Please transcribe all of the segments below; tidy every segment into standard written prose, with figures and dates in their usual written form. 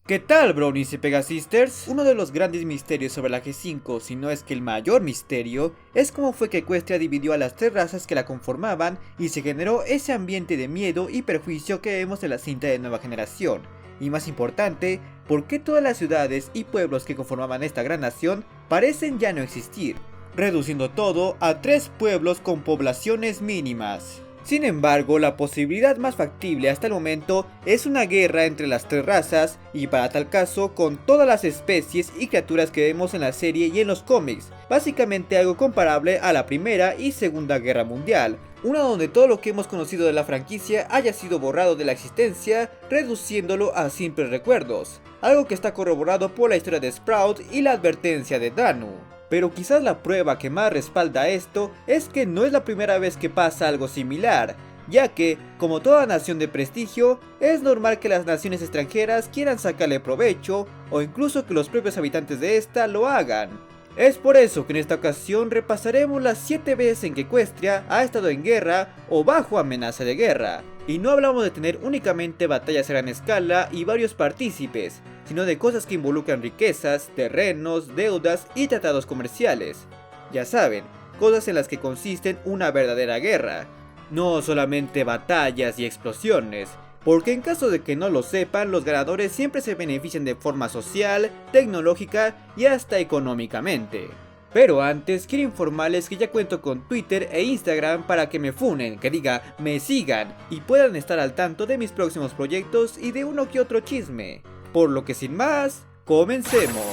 ¿Qué tal, Brownies y Pegasisters? Uno de los grandes misterios sobre la G5, si no es que el mayor misterio, es cómo fue que Equestria dividió a las tres razas que la conformaban y se generó ese ambiente de miedo y perjuicio que vemos en la cinta de Nueva Generación. Y más importante, ¿por qué todas las ciudades y pueblos que conformaban esta gran nación parecen ya no existir? Reduciendo todo a 3 pueblos con poblaciones mínimas. Sin embargo, la posibilidad más factible hasta el momento es una guerra entre las tres razas y para tal caso con todas las especies y criaturas que vemos en la serie y en los cómics, básicamente algo comparable a la Primera y Segunda Guerra Mundial, una donde todo lo que hemos conocido de la franquicia haya sido borrado de la existencia, reduciéndolo a simples recuerdos, algo que está corroborado por la historia de Sprout y la advertencia de Danu. Pero quizás la prueba que más respalda esto es que no es la primera vez que pasa algo similar, ya que, como toda nación de prestigio, es normal que las naciones extranjeras quieran sacarle provecho o incluso que los propios habitantes de esta lo hagan. Es por eso que en esta ocasión repasaremos las 7 veces en que Equestria ha estado en guerra o bajo amenaza de guerra. Y no hablamos de tener únicamente batallas a gran escala y varios partícipes, sino de cosas que involucran riquezas, terrenos, deudas y tratados comerciales. Ya saben, cosas en las que consisten una verdadera guerra, no solamente batallas y explosiones, porque en caso de que no lo sepan, los ganadores siempre se benefician de forma social, tecnológica y hasta económicamente. Pero antes quiero informarles que ya cuento con Twitter e Instagram para que me funen, que diga me sigan y puedan estar al tanto de mis próximos proyectos y de uno que otro chisme. Por lo que sin más, comencemos.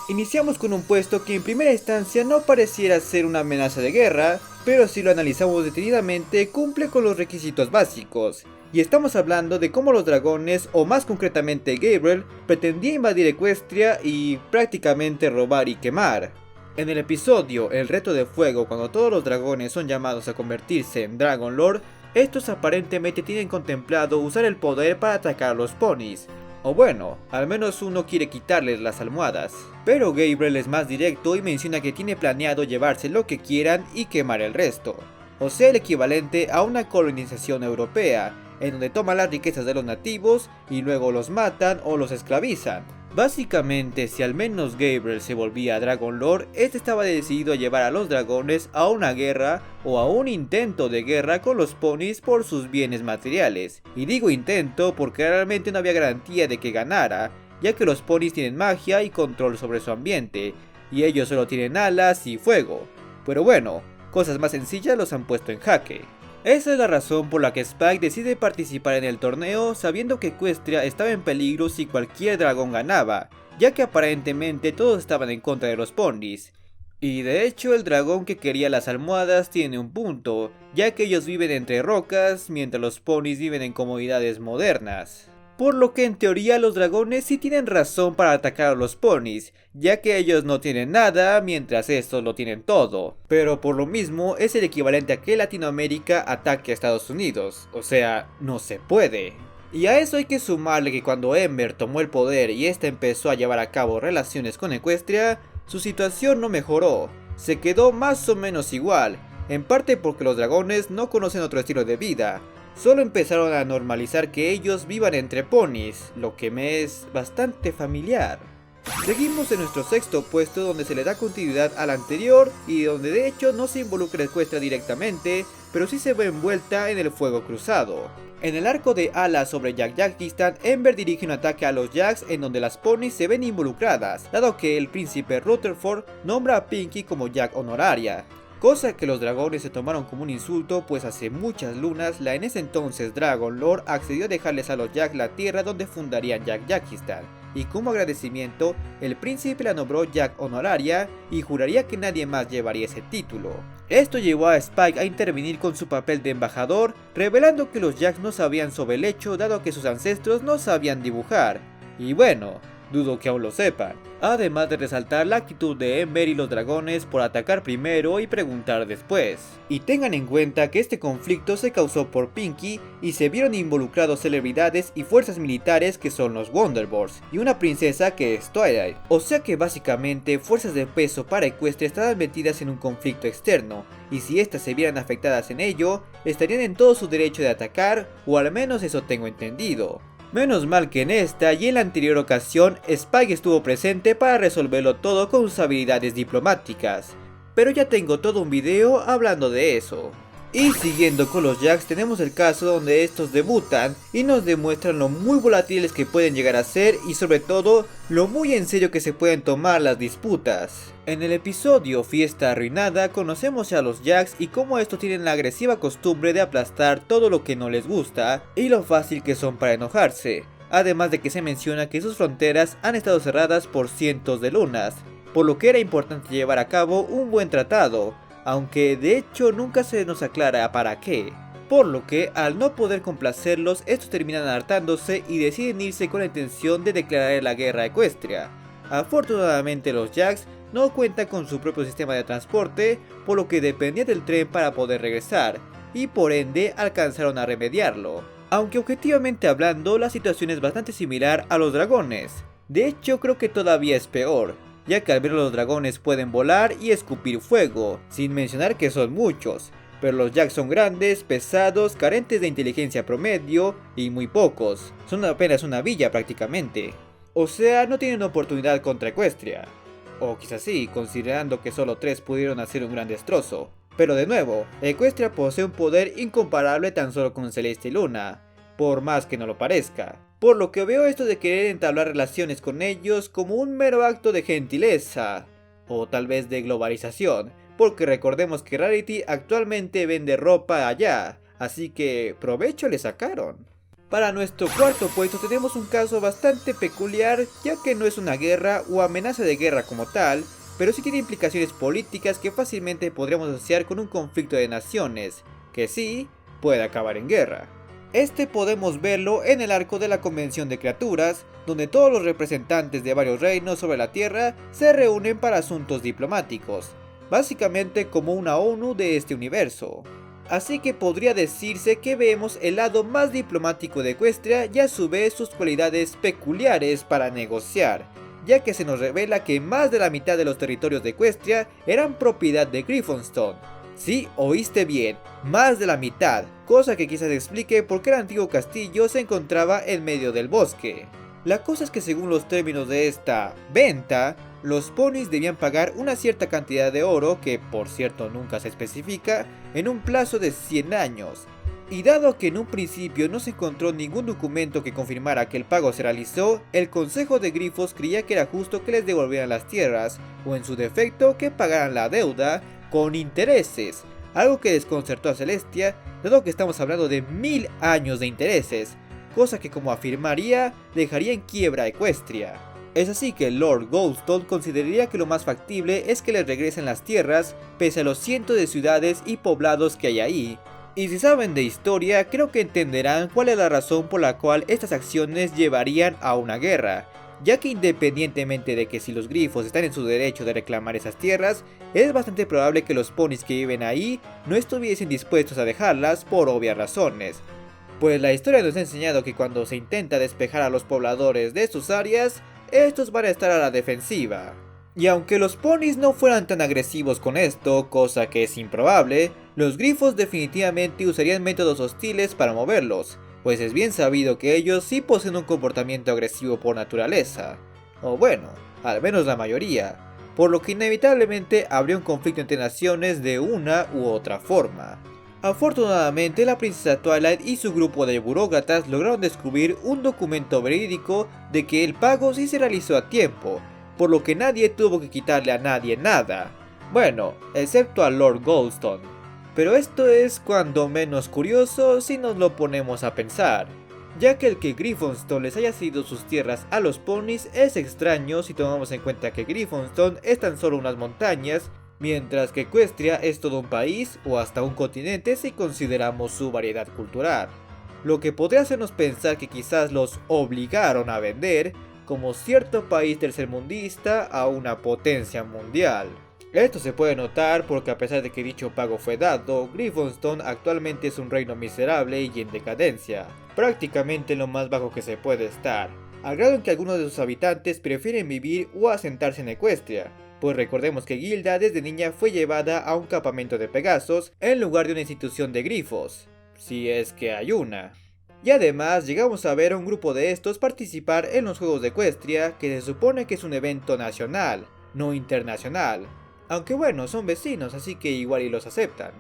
Iniciamos con un puesto que en primera instancia no pareciera ser una amenaza de guerra, pero si lo analizamos detenidamente cumple con los requisitos básicos. Y estamos hablando de cómo los dragones, o más concretamente Gabriel, pretendía invadir Equestria y prácticamente robar y quemar. En el episodio El reto de fuego, cuando todos los dragones son llamados a convertirse en Dragon Lord, estos aparentemente tienen contemplado usar el poder para atacar a los ponis. O bueno, al menos uno quiere quitarles las almohadas. Pero Gabriel es más directo y menciona que tiene planeado llevarse lo que quieran y quemar el resto. O sea, el equivalente a una colonización europea, en donde toman las riquezas de los nativos y luego los matan o los esclavizan. Básicamente, si al menos Gabriel se volvía Dragon Lord, este estaba decidido a llevar a los dragones a una guerra o a un intento de guerra con los ponis por sus bienes materiales. Y digo intento porque realmente no había garantía de que ganara, ya que los ponis tienen magia y control sobre su ambiente, y ellos solo tienen alas y fuego. Pero bueno, cosas más sencillas los han puesto en jaque. Esa es la razón por la que Spike decide participar en el torneo sabiendo que Equestria estaba en peligro si cualquier dragón ganaba, ya que aparentemente todos estaban en contra de los ponis. Y de hecho el dragón que quería las almohadas tiene un punto, ya que ellos viven entre rocas mientras los ponis viven en comodidades modernas. Por lo que en teoría los dragones sí tienen razón para atacar a los ponis, ya que ellos no tienen nada mientras estos lo tienen todo. Pero por lo mismo es el equivalente a que Latinoamérica ataque a Estados Unidos, o sea, no se puede. Y a eso hay que sumarle que cuando Ember tomó el poder y esta empezó a llevar a cabo relaciones con Equestria, su situación no mejoró, se quedó más o menos igual, en parte porque los dragones no conocen otro estilo de vida. Solo empezaron a normalizar que ellos vivan entre ponis, lo que me es bastante familiar. Seguimos en nuestro sexto puesto donde se le da continuidad al anterior y donde de hecho no se involucra Equestria directamente, pero sí se ve envuelta en el fuego cruzado. En el arco de Ala sobre Jak-Jakistan, Ember dirige un ataque a los Jacks en donde las ponis se ven involucradas, dado que el príncipe Rutherford nombra a Pinkie como Jack honoraria. Cosa que los dragones se tomaron como un insulto, pues hace muchas lunas la en ese entonces Dragon Lord accedió a dejarles a los Jack la tierra donde fundarían Jak-Jakistan, y como agradecimiento el príncipe la nombró Jack honoraria y juraría que nadie más llevaría ese título. Esto llevó a Spike a intervenir con su papel de embajador, revelando que los Jacks no sabían sobre el hecho dado que sus ancestros no sabían dibujar. Y bueno, dudo que aún lo sepan. Además de resaltar la actitud de Ember y los dragones por atacar primero y preguntar después. Y tengan en cuenta que este conflicto se causó por Pinkie y se vieron involucrados celebridades y fuerzas militares que son los Wonderbolts y una princesa que es Twilight. O sea que básicamente fuerzas de peso para Equestria estaban metidas en un conflicto externo, y si estas se vieran afectadas en ello, estarían en todo su derecho de atacar, o al menos eso tengo entendido. Menos mal que en esta y en la anterior ocasión Spike estuvo presente para resolverlo todo con sus habilidades diplomáticas, pero ya tengo todo un video hablando de eso. Y siguiendo con los Jacks tenemos el caso donde estos debutan y nos demuestran lo muy volátiles que pueden llegar a ser y sobre todo lo muy en serio que se pueden tomar las disputas. En el episodio Fiesta Arruinada conocemos a los Jacks y cómo estos tienen la agresiva costumbre de aplastar todo lo que no les gusta y lo fácil que son para enojarse, además de que se menciona que sus fronteras han estado cerradas por cientos de lunas, por lo que era importante llevar a cabo un buen tratado, aunque de hecho nunca se nos aclara para qué. Por lo que al no poder complacerlos, estos terminan hartándose y deciden irse con la intención de declarar la guerra a Equestria. Afortunadamente los Jacks no cuentan con su propio sistema de transporte, por lo que dependían del tren para poder regresar, y por ende alcanzaron a remediarlo. Aunque objetivamente hablando la situación es bastante similar a los dragones. De hecho creo que todavía es peor, ya que al ver los dragones pueden volar y escupir fuego, sin mencionar que son muchos, pero los Jacks son grandes, pesados, carentes de inteligencia promedio y muy pocos, son apenas una villa prácticamente. O sea, no tienen oportunidad contra Equestria. O quizás sí, considerando que solo 3 pudieron hacer un gran destrozo. Pero de nuevo, Equestria posee un poder incomparable tan solo con Celeste y Luna, por más que no lo parezca. Por lo que veo esto de querer entablar relaciones con ellos como un mero acto de gentileza, o tal vez de globalización, porque recordemos que Rarity actualmente vende ropa allá, así que provecho le sacaron. Para nuestro cuarto puesto tenemos un caso bastante peculiar, ya que no es una guerra o amenaza de guerra como tal, pero sí tiene implicaciones políticas que fácilmente podríamos asociar con un conflicto de naciones, que sí puede acabar en guerra. Este podemos verlo en el arco de la Convención de Criaturas, donde todos los representantes de varios reinos sobre la Tierra se reúnen para asuntos diplomáticos, básicamente como una ONU de este universo. Así que podría decirse que vemos el lado más diplomático de Equestria y a su vez sus cualidades peculiares para negociar, ya que se nos revela que más de la mitad de los territorios de Equestria eran propiedad de Griffonstone. Sí, oíste bien, más de la mitad, cosa que quizás explique por qué el antiguo castillo se encontraba en medio del bosque. La cosa es que según los términos de esta venta, los ponis debían pagar una cierta cantidad de oro, que por cierto nunca se especifica, en un plazo de 100 años. Y dado que en un principio no se encontró ningún documento que confirmara que el pago se realizó, el Consejo de Grifos creía que era justo que les devolvieran las tierras, o en su defecto que pagaran la deuda con intereses, algo que desconcertó a Celestia, dado que estamos hablando de 1000 años de intereses, cosa que como afirmaría dejaría en quiebra a Equestria. Es así que Lord Goldstone consideraría que lo más factible es que les regresen las tierras pese a los cientos de ciudades y poblados que hay ahí. Y si saben de historia, creo que entenderán cuál es la razón por la cual estas acciones llevarían a una guerra, ya que independientemente de que si los grifos están en su derecho de reclamar esas tierras, es bastante probable que los ponis que viven ahí no estuviesen dispuestos a dejarlas por obvias razones. Pues la historia nos ha enseñado que cuando se intenta despejar a los pobladores de sus áreas, estos van a estar a la defensiva. Y aunque los ponis no fueran tan agresivos con esto, cosa que es improbable, los grifos definitivamente usarían métodos hostiles para moverlos, pues es bien sabido que ellos sí poseen un comportamiento agresivo por naturaleza, o bueno, al menos la mayoría, por lo que inevitablemente habría un conflicto entre naciones de una u otra forma. Afortunadamente la princesa Twilight y su grupo de burócratas lograron descubrir un documento verídico de que el pago sí se realizó a tiempo, por lo que nadie tuvo que quitarle a nadie nada, bueno, excepto a Lord Goldstone. Pero esto es cuando menos curioso si nos lo ponemos a pensar, ya que el que Griffonstone les haya cedido sus tierras a los ponis es extraño si tomamos en cuenta que Griffonstone es tan solo unas montañas, mientras que Equestria es todo un país o hasta un continente si consideramos su variedad cultural, lo que podría hacernos pensar que quizás los obligaron a vender como cierto país tercermundista a una potencia mundial. Esto se puede notar porque a pesar de que dicho pago fue dado, Griffonstone actualmente es un reino miserable y en decadencia, prácticamente lo más bajo que se puede estar, al grado en que algunos de sus habitantes prefieren vivir o asentarse en Equestria, pues recordemos que Gilda desde niña fue llevada a un campamento de Pegasos en lugar de una institución de grifos, si es que hay una. Y además llegamos a ver a un grupo de estos participar en los Juegos de Equestria, que se supone que es un evento nacional, no internacional. Aunque bueno, son vecinos, así que igual y los aceptan.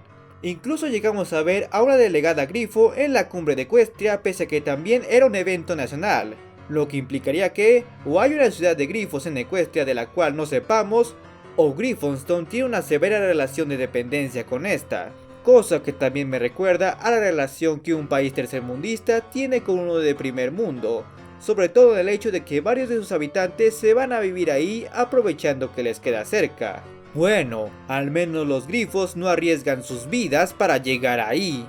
Incluso llegamos a ver a una delegada grifo en la cumbre de Equestria, pese a que también era un evento nacional. Lo que implicaría que o hay una ciudad de grifos en Equestria de la cual no sepamos, o Griffonstone tiene una severa relación de dependencia con esta. Cosa que también me recuerda a la relación que un país tercermundista tiene con uno de primer mundo, sobre todo en el hecho de que varios de sus habitantes se van a vivir ahí aprovechando que les queda cerca. Bueno, al menos los grifos no arriesgan sus vidas para llegar ahí.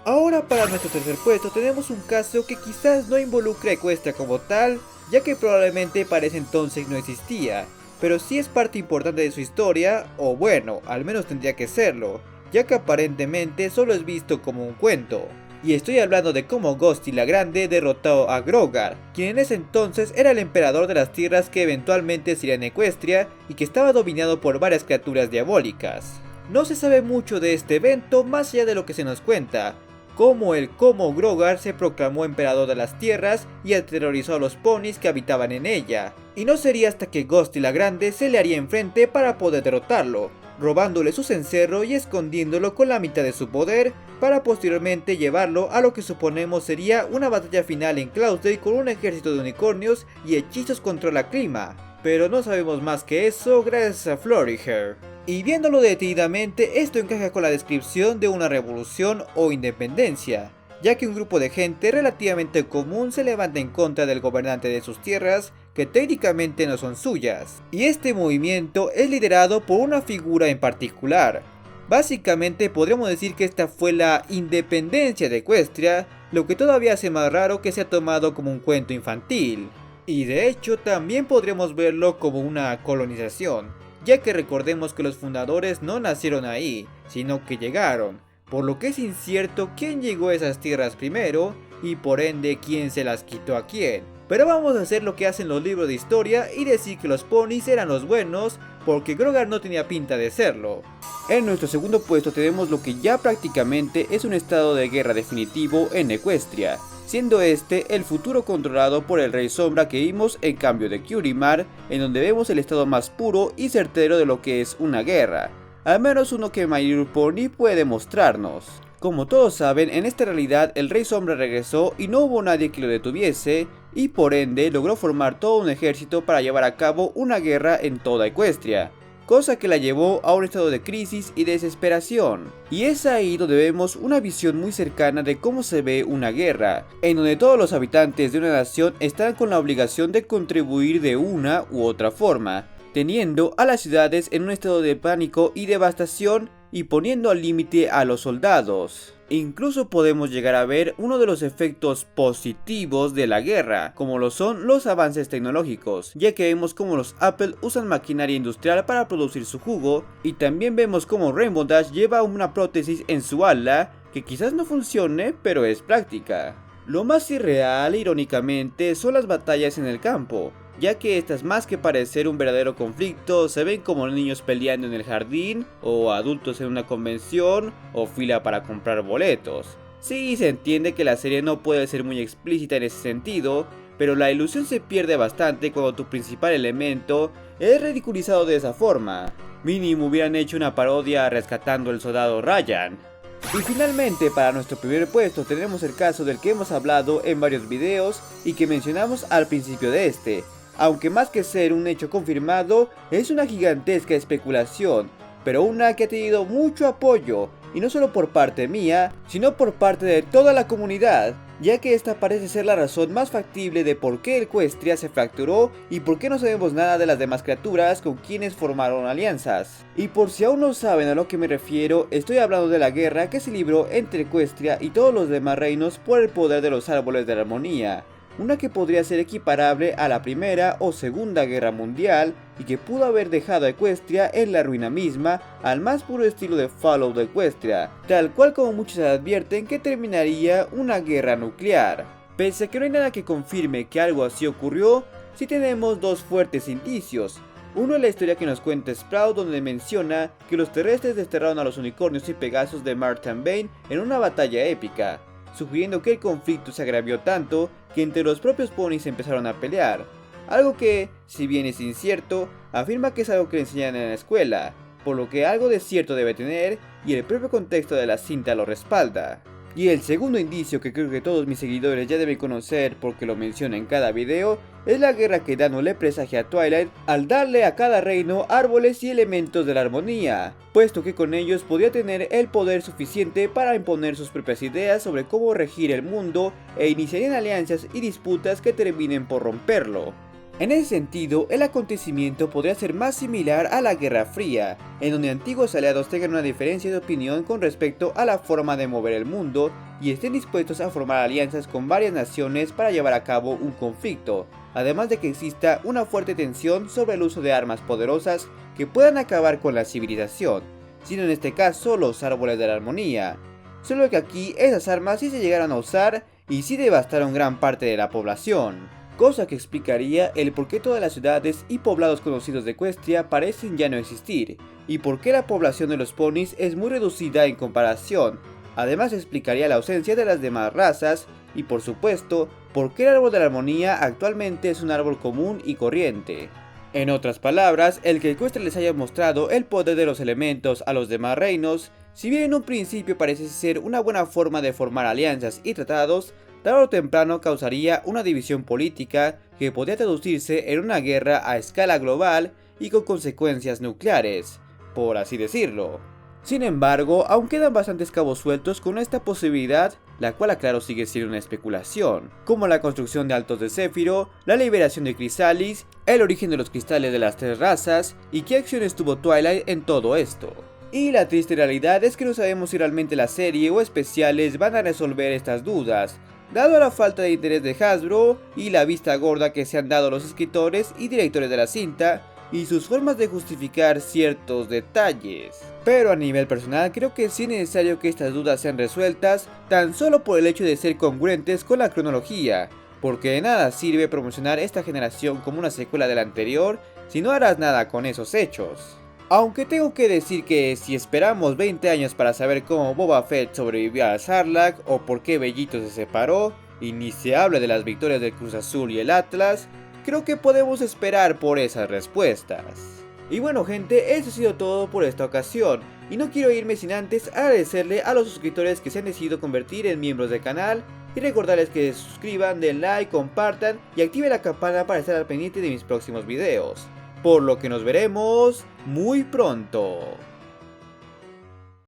Ahora para nuestro tercer puesto tenemos un caso que quizás no involucra a Equestria como tal, ya que probablemente para ese entonces no existía, pero sí es parte importante de su historia, o bueno, al menos tendría que serlo, ya que aparentemente solo es visto como un cuento. Y estoy hablando de cómo Ghosty la Grande derrotó a Grogar, quien en ese entonces era el emperador de las tierras que eventualmente serían Equestria y que estaba dominado por varias criaturas diabólicas. No se sabe mucho de este evento más allá de lo que se nos cuenta, como cómo Grogar se proclamó emperador de las tierras y aterrorizó a los ponis que habitaban en ella, y no sería hasta que Ghosty la Grande se le haría enfrente para poder derrotarlo, robándole su cencerro y escondiéndolo con la mitad de su poder, para posteriormente llevarlo a lo que suponemos sería una batalla final en Cloudsdale con un ejército de unicornios y hechizos contra la clima, pero no sabemos más que eso gracias a Floriher. Y viéndolo detenidamente, esto encaja con la descripción de una revolución o independencia, ya que un grupo de gente relativamente común se levanta en contra del gobernante de sus tierras, que técnicamente no son suyas, y este movimiento es liderado por una figura en particular. Básicamente podríamos decir que esta fue la independencia de Equestria, lo que todavía hace más raro que sea tomado como un cuento infantil. Y de hecho también podríamos verlo como una colonización, ya que recordemos que los fundadores no nacieron ahí, sino que llegaron, por lo que es incierto quién llegó a esas tierras primero, y por ende quién se las quitó a quién. Pero vamos a hacer lo que hacen los libros de historia y decir que los ponis eran los buenos, porque Grogar no tenía pinta de serlo. En nuestro segundo puesto tenemos lo que ya prácticamente es un estado de guerra definitivo en Equestria, siendo este el futuro controlado por el Rey Sombra que vimos en cambio de Kyurimar, en donde vemos el estado más puro y certero de lo que es una guerra, al menos uno que My Little Pony puede mostrarnos. Como todos saben, en esta realidad el Rey Sombra regresó y no hubo nadie que lo detuviese, y por ende logró formar todo un ejército para llevar a cabo una guerra en toda Equestria, cosa que la llevó a un estado de crisis y desesperación. Y es ahí donde vemos una visión muy cercana de cómo se ve una guerra, en donde todos los habitantes de una nación están con la obligación de contribuir de una u otra forma, teniendo a las ciudades en un estado de pánico y devastación y poniendo al límite a los soldados. Incluso podemos llegar a ver uno de los efectos positivos de la guerra, como lo son los avances tecnológicos, ya que vemos como los Apple usan maquinaria industrial para producir su jugo, y también vemos como Rainbow Dash lleva una prótesis en su ala, que quizás no funcione, pero es práctica. Lo más irreal, irónicamente, son las batallas en el campo, ya que estas, más que parecer un verdadero conflicto, se ven como niños peleando en el jardín, o adultos en una convención, o fila para comprar boletos. Sí, se entiende que la serie no puede ser muy explícita en ese sentido, pero la ilusión se pierde bastante cuando tu principal elemento es ridiculizado de esa forma. Mínimo hubieran hecho una parodia rescatando al soldado Ryan. Y finalmente, para nuestro primer puesto tenemos el caso del que hemos hablado en varios videos y que mencionamos al principio de este, aunque más que ser un hecho confirmado, es una gigantesca especulación, pero una que ha tenido mucho apoyo, y no solo por parte mía, sino por parte de toda la comunidad, ya que esta parece ser la razón más factible de por qué Equestria se fracturó y por qué no sabemos nada de las demás criaturas con quienes formaron alianzas. Y por si aún no saben a lo que me refiero, estoy hablando de la guerra que se libró entre Equestria y todos los demás reinos por el poder de los árboles de la armonía, una que podría ser equiparable a la Primera o Segunda Guerra Mundial y que pudo haber dejado a Equestria en la ruina misma al más puro estilo de Fallout de Equestria, tal cual como muchos advierten que terminaría una guerra nuclear. Pese a que no hay nada que confirme que algo así ocurrió, sí tenemos dos fuertes indicios. Uno es la historia que nos cuenta Sprout, donde menciona que los terrestres desterraron a los unicornios y pegasos de Martin Bane en una batalla épica, sugiriendo que el conflicto se agravió tanto que entre los propios ponis empezaron a pelear. Algo que, si bien es incierto, afirma que es algo que le enseñan en la escuela, por lo que algo de cierto debe tener y el propio contexto de la cinta lo respalda. Y el segundo indicio que creo que todos mis seguidores ya deben conocer porque lo menciona en cada video es la guerra que Dano le presagia a Twilight al darle a cada reino árboles y elementos de la armonía, puesto que con ellos podría tener el poder suficiente para imponer sus propias ideas sobre cómo regir el mundo e iniciarían alianzas y disputas que terminen por romperlo. En ese sentido, el acontecimiento podría ser más similar a la Guerra Fría, en donde antiguos aliados tengan una diferencia de opinión con respecto a la forma de mover el mundo y estén dispuestos a formar alianzas con varias naciones para llevar a cabo un conflicto, además de que exista una fuerte tensión sobre el uso de armas poderosas que puedan acabar con la civilización, sino en este caso los árboles de la armonía. Solo que aquí esas armas sí se llegaron a usar y sí devastaron gran parte de la población. Cosa que explicaría el por qué todas las ciudades y poblados conocidos de Equestria parecen ya no existir, y por qué la población de los ponis es muy reducida en comparación. Además explicaría la ausencia de las demás razas, y por supuesto, por qué el árbol de la armonía actualmente es un árbol común y corriente. En otras palabras, el que Equestria les haya mostrado el poder de los elementos a los demás reinos, si bien en un principio parece ser una buena forma de formar alianzas y tratados, tarde o temprano causaría una división política que podría traducirse en una guerra a escala global y con consecuencias nucleares, por así decirlo. Sin embargo, aún quedan bastantes cabos sueltos con esta posibilidad, la cual aclaro sigue siendo una especulación, como la construcción de Altos de Céfiro, la liberación de Chrysalis, el origen de los cristales de las tres razas y qué acciones tuvo Twilight en todo esto. Y la triste realidad es que no sabemos si realmente la serie o especiales van a resolver estas dudas, dado la falta de interés de Hasbro y la vista gorda que se han dado los escritores y directores de la cinta y sus formas de justificar ciertos detalles. Pero a nivel personal creo que sí es necesario que estas dudas sean resueltas tan solo por el hecho de ser congruentes con la cronología, porque de nada sirve promocionar esta generación como una secuela de la anterior si no harás nada con esos hechos. Aunque tengo que decir que si esperamos 20 años para saber cómo Boba Fett sobrevivió a Sarlacc o por qué Bellito se separó, y ni se habla de las victorias del Cruz Azul y el Atlas, creo que podemos esperar por esas respuestas. Y bueno gente, eso ha sido todo por esta ocasión, y no quiero irme sin antes agradecerle a los suscriptores que se han decidido convertir en miembros del canal, y recordarles que se suscriban, den like, compartan y activen la campana para estar al pendiente de mis próximos videos. Por lo que nos veremos muy pronto.